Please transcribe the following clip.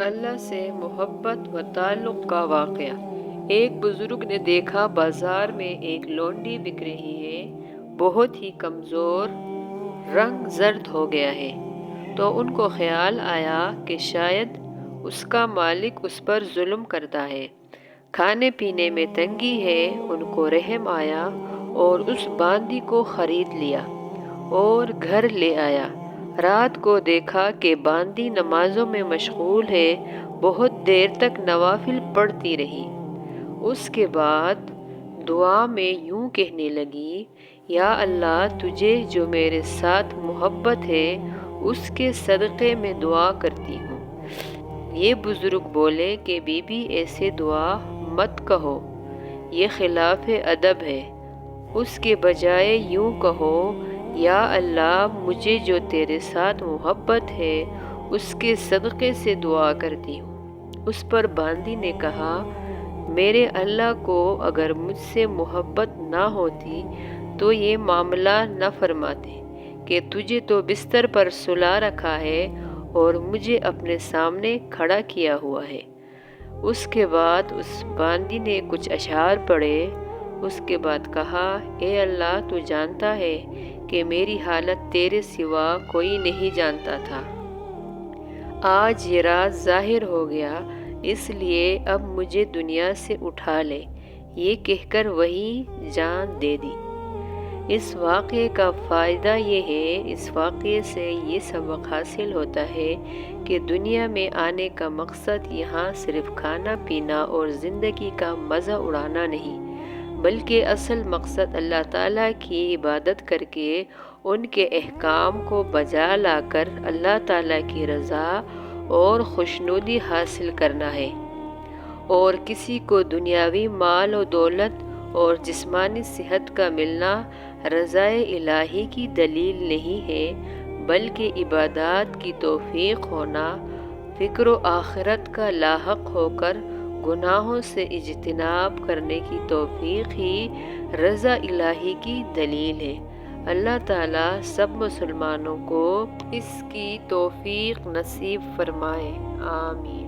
اللہ سے محبت و تعلق کا واقعہ۔ ایک بزرگ نے دیکھا بازار میں ایک لونڈی بک رہی ہے، بہت ہی کمزور، رنگ زرد ہو گیا ہے۔ تو ان کو خیال آیا کہ شاید اس کا مالک اس پر ظلم کرتا ہے، کھانے پینے میں تنگی ہے۔ ان کو رحم آیا اور اس باندی کو خرید لیا اور گھر لے آیا۔ رات کو دیکھا کہ باندی نمازوں میں مشغول ہے، بہت دیر تک نوافل پڑھتی رہی۔ اس کے بعد دعا میں یوں کہنے لگی، یا اللہ، تجھے جو میرے ساتھ محبت ہے اس کے صدقے میں دعا کرتی ہوں۔ یہ بزرگ بولے کہ بی بی ایسے دعا مت کہو، یہ خلاف ادب ہے۔ اس کے بجائے یوں کہو، یا اللہ، مجھے جو تیرے ساتھ محبت ہے اس کے صدقے سے دعا کرتی ہوں۔ اس پر باندی نے کہا، میرے اللہ کو اگر مجھ سے محبت نہ ہوتی تو یہ معاملہ نہ فرماتے کہ تجھے تو بستر پر سلا رکھا ہے اور مجھے اپنے سامنے کھڑا کیا ہوا ہے۔ اس کے بعد اس باندی نے کچھ اشعار پڑھے۔ اس کے بعد کہا، اے اللہ، تو جانتا ہے کہ میری حالت تیرے سوا کوئی نہیں جانتا تھا۔ آج یہ راز ظاہر ہو گیا، اس لیے اب مجھے دنیا سے اٹھا لے۔ یہ کہہ کر وہیں جان دے دی۔ اس واقعے کا فائدہ یہ ہے، اس واقعے سے یہ سبق حاصل ہوتا ہے کہ دنیا میں آنے کا مقصد یہاں صرف کھانا پینا اور زندگی کا مزہ اڑانا نہیں، بلکہ اصل مقصد اللہ تعالیٰ کی عبادت کر کے ان کے احکام کو بجا لا کر اللہ تعالیٰ کی رضا اور خوشنودی حاصل کرنا ہے۔ اور کسی کو دنیاوی مال و دولت اور جسمانی صحت کا ملنا رضائے الہی کی دلیل نہیں ہے، بلکہ عبادات کی توفیق ہونا، فکر و آخرت کا لاحق ہو کر گناہوں سے اجتناب کرنے کی توفیق ہی رضا الہی کی دلیل ہے۔ اللہ تعالیٰ سب مسلمانوں کو اس کی توفیق نصیب فرمائے، آمین۔